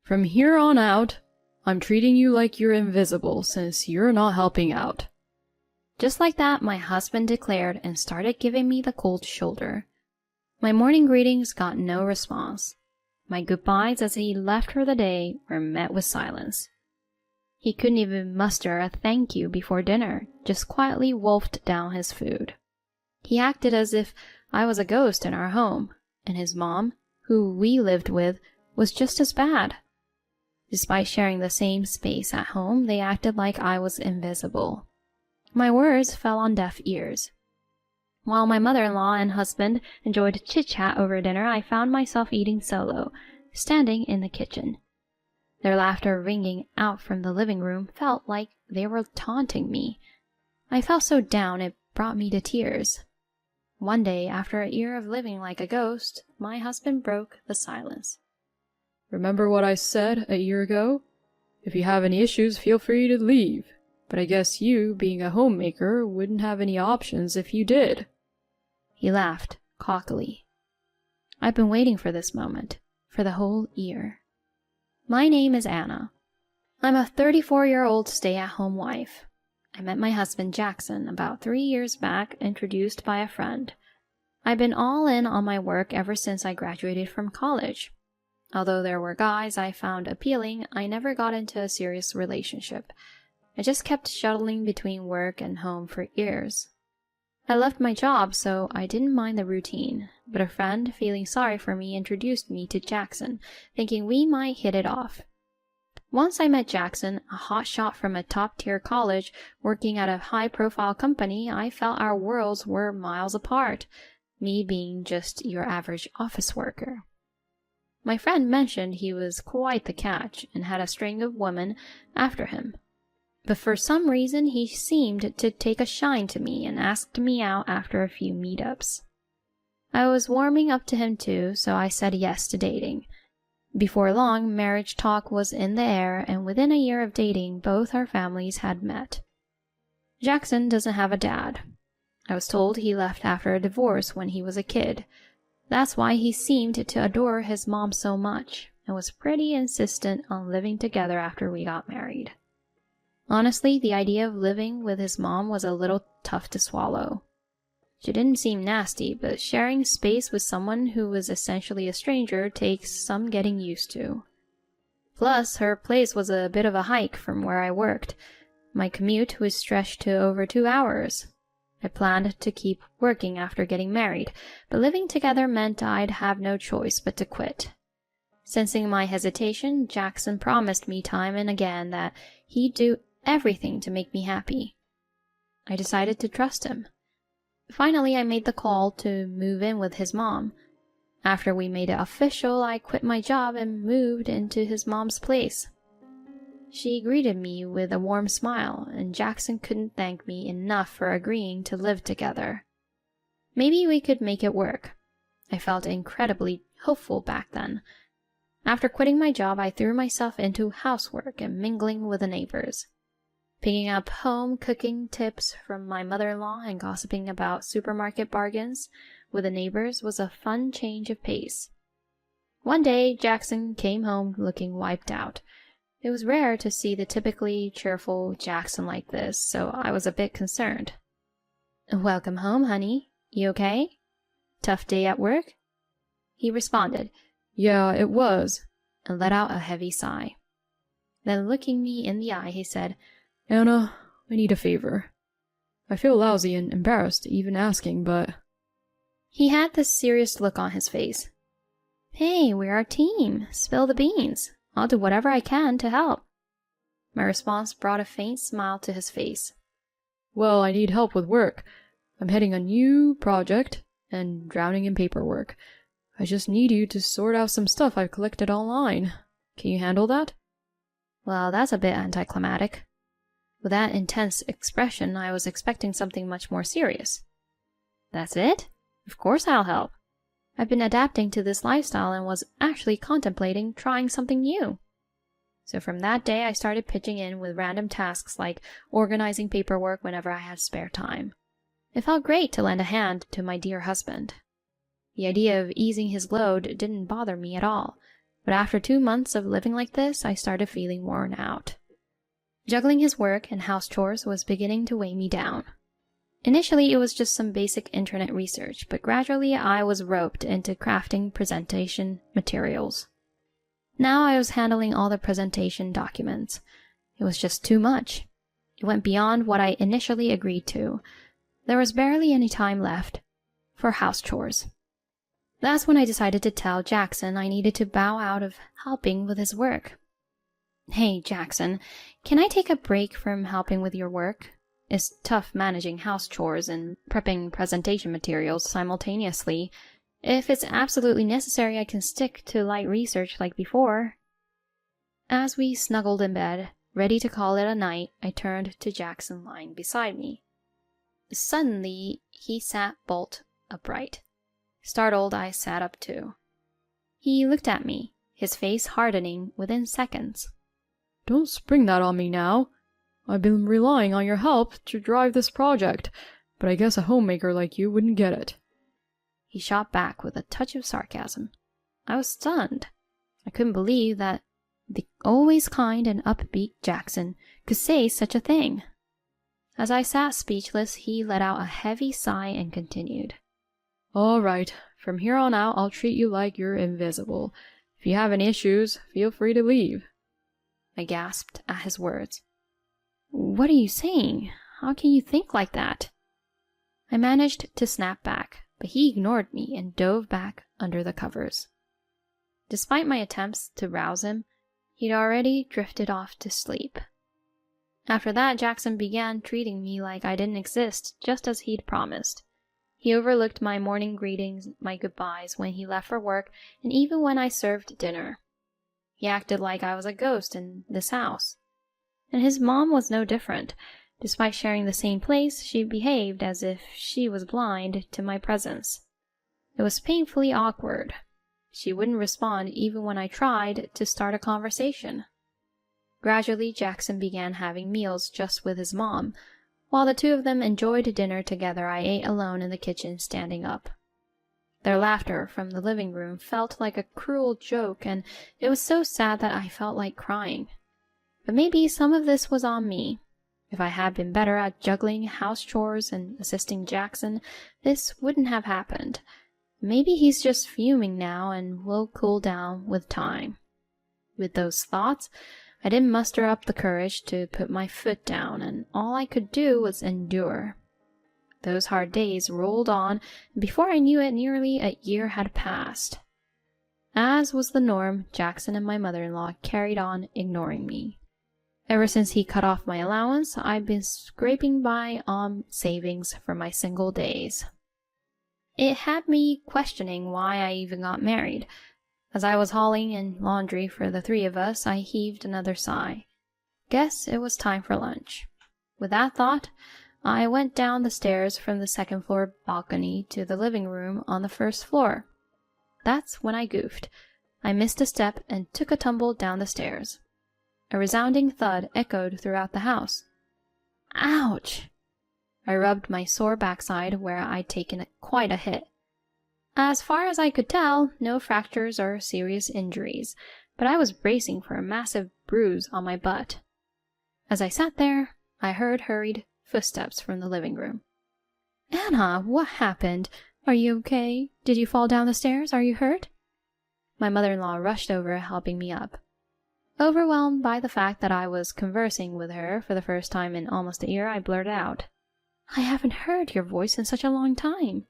From here on out, I'm treating you like you're invisible since you're not helping out." Just like that, my husband declared and started giving me the cold shoulder. My morning greetings got no response. My goodbyes as he left for the day were met with silence. He couldn't even muster a thank you before dinner, just quietly wolfed down his food. He acted as if I was a ghost in our home, and his mom, who we lived with, was just as bad. Despite sharing the same space at home, they acted like I was invisible. My words fell on deaf ears. While my mother-in-law and husband enjoyed chit-chat over dinner, I found myself eating solo, standing in the kitchen. Their laughter ringing out from the living room felt like they were taunting me. I felt so down it brought me to tears. One day, after a year of living like a ghost, my husband broke the silence. "Remember what I said a year ago? If you have any issues, feel free to leave. But I guess you, being a homemaker, wouldn't have any options if you did." He laughed cockily. I've been waiting for this moment for the whole year. My name is Anna. I'm a 34-year-old stay-at-home wife. I met my husband Jackson about 3 years back, introduced by a friend. I've been all in on my work ever since I graduated from college. Although there were guys I found appealing, I never got into a serious relationship. I just kept shuttling between work and home for years. I loved my job, so I didn't mind the routine, but a friend, feeling sorry for me, introduced me to Jackson, thinking we might hit it off. Once I met Jackson, a hotshot from a top-tier college working at a high-profile company, I felt our worlds were miles apart, me being just your average office worker. My friend mentioned he was quite the catch and had a string of women after him. But for some reason, he seemed to take a shine to me and asked me out after a few meetups. I was warming up to him too, so I said yes to dating. Before long, marriage talk was in the air, and within a year of dating, both our families had met. Jackson doesn't have a dad. I was told he left after a divorce when he was a kid. That's why he seemed to adore his mom so much, and was pretty insistent on living together after we got married. Honestly, the idea of living with his mom was a little tough to swallow. She didn't seem nasty, but sharing space with someone who was essentially a stranger takes some getting used to. Plus, her place was a bit of a hike from where I worked. My commute was stretched to over 2 hours. I planned to keep working after getting married, but living together meant I'd have no choice but to quit. Sensing my hesitation, Jackson promised me time and again that he'd do everything to make me happy. I decided to trust him. Finally, I made the call to move in with his mom. After we made it official, I quit my job and moved into his mom's place. She greeted me with a warm smile, and Jackson couldn't thank me enough for agreeing to live together. Maybe we could make it work. I felt incredibly hopeful back then. After quitting my job, I threw myself into housework and mingling with the neighbors. Picking up home cooking tips from my mother-in-law and gossiping about supermarket bargains with the neighbors was a fun change of pace. One day, Jackson came home looking wiped out. It was rare to see the typically cheerful Jackson like this, so I was a bit concerned. "Welcome home, honey. You okay? Tough day at work?" He responded, "Yeah, it was," and let out a heavy sigh. Then looking me in the eye, he said, "Anna, I need a favor. I feel lousy and embarrassed even asking, but—" He had this serious look on his face. "Hey, we're a team. Spill the beans. I'll do whatever I can to help." My response brought a faint smile to his face. "Well, I need help with work. I'm heading a new project and drowning in paperwork. I just need you to sort out some stuff I've collected online. Can you handle that?" Well, that's a bit anticlimactic. With that intense expression, I was expecting something much more serious. "That's it? Of course I'll help. I've been adapting to this lifestyle and was actually contemplating trying something new." So from that day, I started pitching in with random tasks like organizing paperwork whenever I had spare time. It felt great to lend a hand to my dear husband. The idea of easing his load didn't bother me at all. But after 2 months of living like this, I started feeling worn out. Juggling his work and house chores was beginning to weigh me down. Initially, it was just some basic internet research, but gradually I was roped into crafting presentation materials. Now I was handling all the presentation documents. It was just too much. It went beyond what I initially agreed to. There was barely any time left for house chores. That's when I decided to tell Jackson I needed to bow out of helping with his work. Hey, Jackson, can I take a break from helping with your work? It's tough managing house chores and prepping presentation materials simultaneously. If it's absolutely necessary, I can stick to light research like before. As we snuggled in bed, ready to call it a night, I turned to Jackson lying beside me. Suddenly, he sat bolt upright. Startled, I sat up too. He looked at me, his face hardening within seconds. Don't spring that on me now. I've been relying on your help to drive this project, but I guess a homemaker like you wouldn't get it. He shot back with a touch of sarcasm. I was stunned. I couldn't believe that the always kind and upbeat Jackson could say such a thing. As I sat speechless, he let out a heavy sigh and continued. All right, from here on out, I'll treat you like you're invisible. If you have any issues, feel free to leave. I gasped at his words. What are you saying? How can you think like that? I managed to snap back, but he ignored me and dove back under the covers. Despite my attempts to rouse him, he'd already drifted off to sleep. After that, Jackson began treating me like I didn't exist, just as he'd promised. He overlooked my morning greetings, my goodbyes when he left for work, and even when I served dinner. He acted like I was a ghost in this house. And his mom was no different. Despite sharing the same place, she behaved as if she was blind to my presence. It was painfully awkward. She wouldn't respond even when I tried to start a conversation. Gradually, Jackson began having meals just with his mom. While the two of them enjoyed dinner together, I ate alone in the kitchen, standing up. Their laughter from the living room felt like a cruel joke, and it was so sad that I felt like crying. But maybe some of this was on me. If I had been better at juggling house chores and assisting Jackson, this wouldn't have happened. Maybe he's just fuming now and will cool down with time. With those thoughts, I didn't muster up the courage to put my foot down, and all I could do was endure. Those hard days rolled on, and before I knew it, nearly a year had passed. As was the norm, Jackson and my mother-in-law carried on ignoring me. Ever since he cut off my allowance, I've been scraping by on savings for my single days. It had me questioning why I even got married. As I was hauling in laundry for the three of us, I heaved another sigh. Guess it was time for lunch. With that thought, I went down the stairs from the second-floor balcony to the living room on the first floor. That's when I goofed. I missed a step and took a tumble down the stairs. A resounding thud echoed throughout the house. Ouch! I rubbed my sore backside where I'd taken quite a hit. As far as I could tell, no fractures or serious injuries, but I was bracing for a massive bruise on my butt. As I sat there, I heard hurried footsteps from the living room. Anna, what happened? Are you okay? Did you fall down the stairs? Are you hurt? My mother-in-law rushed over, helping me up. Overwhelmed by the fact that I was conversing with her for the first time in almost a year, I blurted out, I haven't heard your voice in such a long time.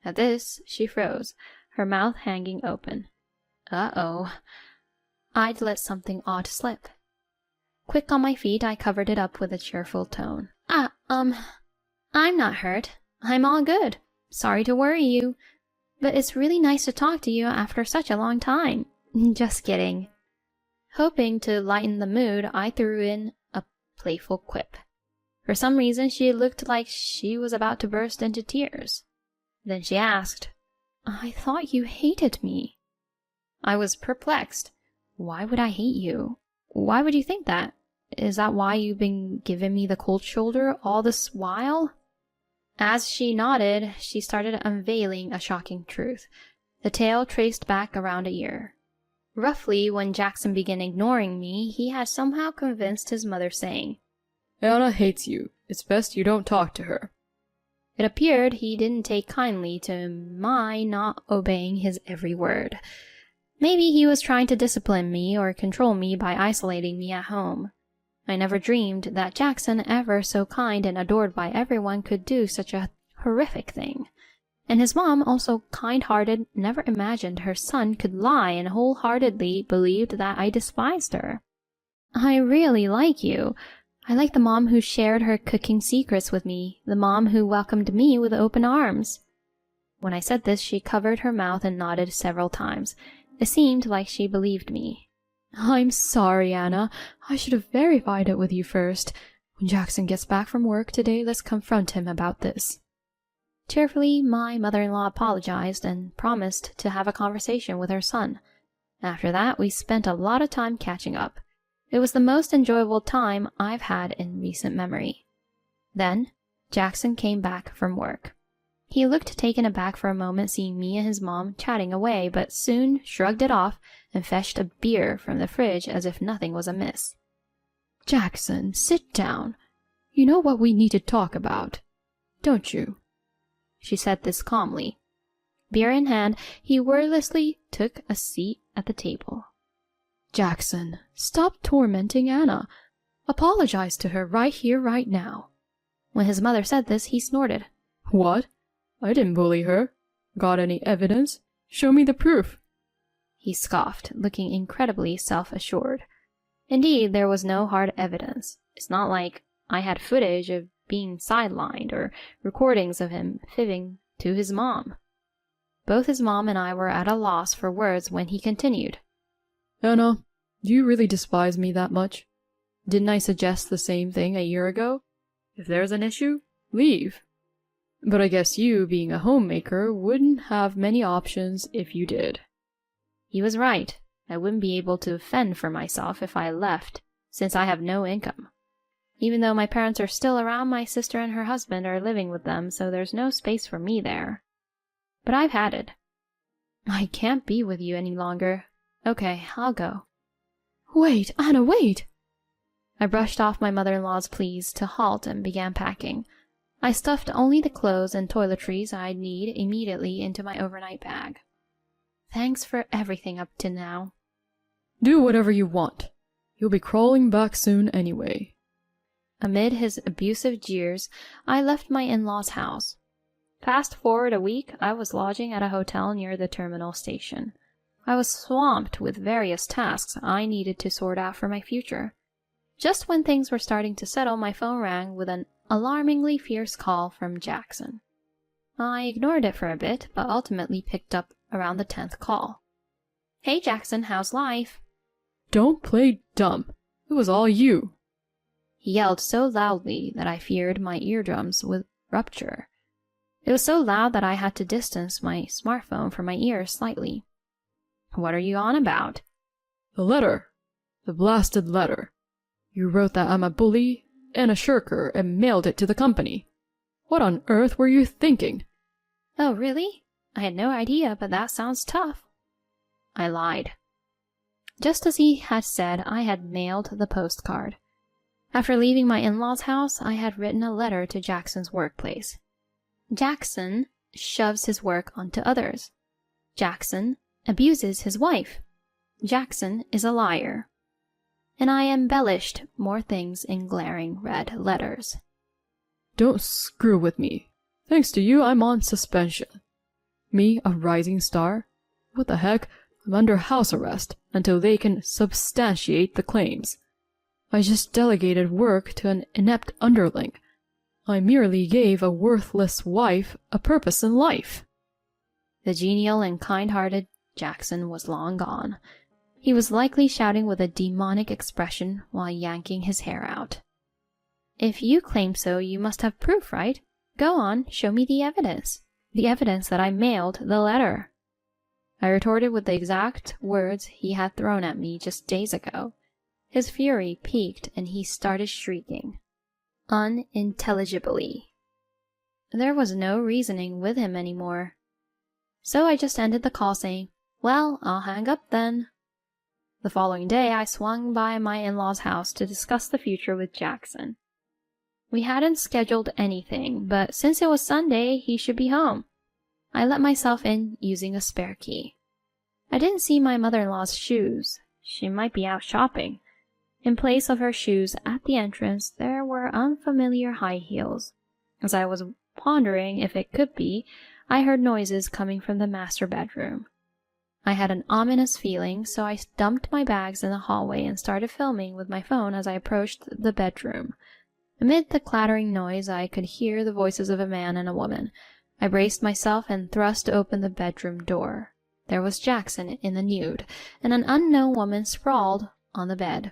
At this, she froze, her mouth hanging open. Uh-oh. I'd let something odd slip. Quick on my feet, I covered it up with a cheerful tone. I'm not hurt. I'm all good. Sorry to worry you. But it's really nice to talk to you after such a long time. Just kidding. Hoping to lighten the mood, I threw in a playful quip. For some reason, she looked like she was about to burst into tears. Then she asked, I thought you hated me. I was perplexed. Why would I hate you? Why would you think that? Is that why you've been giving me the cold shoulder all this while? As she nodded, she started unveiling a shocking truth. The tale traced back around a year. Roughly, when Jackson began ignoring me, he had somehow convinced his mother, saying, Anna hates you. It's best you don't talk to her. It appeared he didn't take kindly to my not obeying his every word. Maybe he was trying to discipline me or control me by isolating me at home. I never dreamed that Jackson, ever so kind and adored by everyone, could do such a horrific thing. And his mom, also kind-hearted, never imagined her son could lie and wholeheartedly believed that I despised her. I really like you. I like the mom who shared her cooking secrets with me, the mom who welcomed me with open arms. When I said this, she covered her mouth and nodded several times. It seemed like she believed me. I'm sorry, Anna. I should have verified it with you first. When Jackson gets back from work today, let's confront him about this. Cheerfully, my mother-in-law apologized and promised to have a conversation with her son. After that, we spent a lot of time catching up. It was the most enjoyable time I've had in recent memory. Then, Jackson came back from work. He looked taken aback for a moment seeing me and his mom chatting away, but soon shrugged it off and fetched a beer from the fridge as if nothing was amiss. Jackson, sit down. You know what we need to talk about, don't you? She said this calmly. Beer in hand, he wordlessly took a seat at the table. Jackson, stop tormenting Anna. Apologize to her right here, right now. When his mother said this, he snorted. What? I didn't bully her. Got any evidence? Show me the proof. He scoffed, looking incredibly self-assured. Indeed, there was no hard evidence. It's not like I had footage of being sidelined or recordings of him fibbing to his mom. Both his mom and I were at a loss for words when he continued. Anna, do you really despise me that much? Didn't I suggest the same thing a year ago? If there's an issue, leave. But I guess you, being a homemaker, wouldn't have many options if you did. He was right. I wouldn't be able to fend for myself if I left, since I have no income. Even though my parents are still around, my sister and her husband are living with them, so there's no space for me there. But I've had it. I can't be with you any longer. Okay, I'll go. Wait, Anna, wait! I brushed off my mother-in-law's pleas to halt and began packing. I stuffed only the clothes and toiletries I'd need immediately into my overnight bag. Thanks for everything up to now. Do whatever you want. You'll be crawling back soon anyway. Amid his abusive jeers, I left my in-laws' house. Fast forward a week, I was lodging at a hotel near the terminal station. I was swamped with various tasks I needed to sort out for my future. Just when things were starting to settle, my phone rang with an alarmingly fierce call from Jackson. I ignored it for a bit, but ultimately picked up around the 10th call. Hey Jackson, how's life? Don't play dumb. It was all you. He yelled so loudly that I feared my eardrums would rupture. It was so loud that I had to distance my smartphone from my ears slightly. What are you on about? The letter. The blasted letter. You wrote that I'm a bully and a shirker and mailed it to the company. What on earth were you thinking? Oh, really? I had no idea, but that sounds tough. I lied. Just as he had said, I had mailed the postcard. After leaving my in-laws' house, I had written a letter to Jackson's workplace. Jackson shoves his work onto others. Jackson abuses his wife. Jackson is a liar. And I embellished more things in glaring red letters. Don't screw with me. Thanks to you, I'm on suspension. Me, a rising star? What the heck? I'm under house arrest until they can substantiate the claims. I just delegated work to an inept underling. I merely gave a worthless wife a purpose in life. The genial and kind-hearted Jackson was long gone. He was likely shouting with a demonic expression while yanking his hair out. If you claim so, you must have proof, right? Go on, show me the evidence. The evidence that I mailed the letter. I retorted with the exact words he had thrown at me just days ago. His fury peaked and he started shrieking, unintelligibly. There was no reasoning with him anymore. So I just ended the call saying, "Well, I'll hang up then." The following day, I swung by my in-laws' house to discuss the future with Jackson. We hadn't scheduled anything, but since it was Sunday, he should be home. I let myself in using a spare key. I didn't see my mother-in-law's shoes. She might be out shopping. In place of her shoes at the entrance, there were unfamiliar high heels. As I was pondering if it could be, I heard noises coming from the master bedroom. I had an ominous feeling, so I dumped my bags in the hallway and started filming with my phone as I approached the bedroom. Amid the clattering noise, I could hear the voices of a man and a woman. I braced myself and thrust open the bedroom door. There was Jackson in the nude, and an unknown woman sprawled on the bed.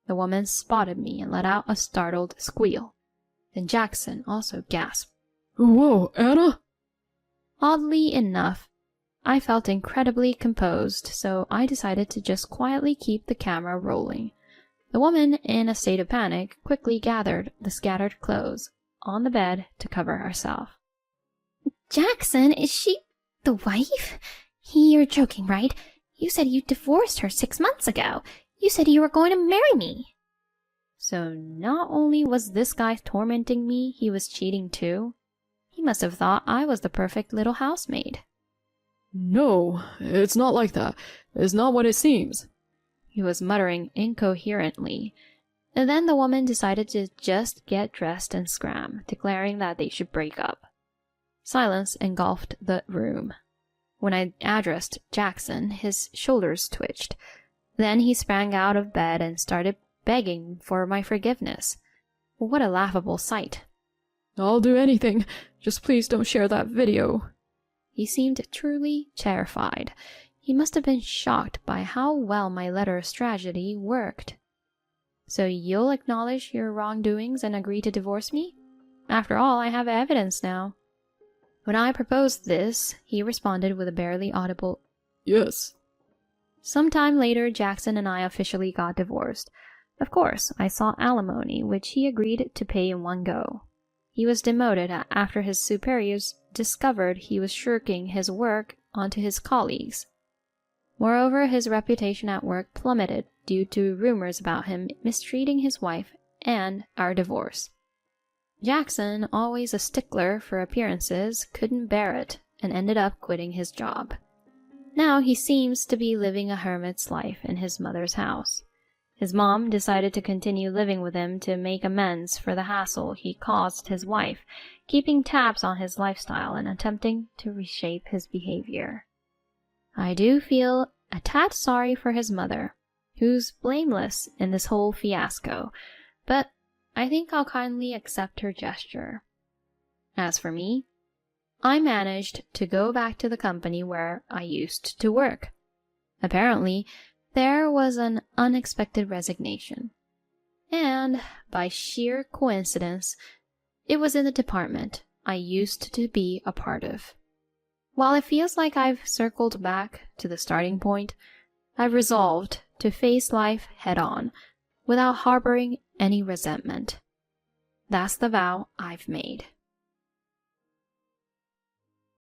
The woman spotted me and let out a startled squeal. Then Jackson also gasped. Whoa, Anna? Oddly enough, I felt incredibly composed, so I decided to just quietly keep the camera rolling. The woman, in a state of panic, quickly gathered the scattered clothes on the bed to cover herself. Jackson, is she the wife? You're joking, right? You said you divorced her 6 months ago. You said you were going to marry me. So not only was this guy tormenting me, he was cheating too. He must have thought I was the perfect little housemaid. No, it's not like that. It's not what it seems. He was muttering incoherently. And then the woman decided to just get dressed and scram, declaring that they should break up. Silence engulfed the room. When I addressed Jackson, his shoulders twitched. Then he sprang out of bed and started begging for my forgiveness. What a laughable sight. I'll do anything. Just please don't share that video. He seemed truly terrified. He must have been shocked by how well my letter strategy worked. So you'll acknowledge your wrongdoings and agree to divorce me? After all, I have evidence now. When I proposed this, he responded with a barely audible Yes. Sometime later, Jackson and I officially got divorced. Of course, I sought alimony, which he agreed to pay in one go. He was demoted after his superiors discovered he was shirking his work onto his colleagues. Moreover, his reputation at work plummeted due to rumors about him mistreating his wife and our divorce. Jackson, always a stickler for appearances, couldn't bear it and ended up quitting his job. Now he seems to be living a hermit's life in his mother's house. His mom decided to continue living with him to make amends for the hassle he caused his wife, keeping tabs on his lifestyle and attempting to reshape his behavior. I do feel a tad sorry for his mother, who's blameless in this whole fiasco, but I think I'll kindly accept her gesture. As for me, I managed to go back to the company where I used to work. Apparently, there was an unexpected resignation. And, by sheer coincidence, it was in the department I used to be a part of. While it feels like I've circled back to the starting point, I've resolved to face life head-on, without harboring any resentment. That's the vow I've made.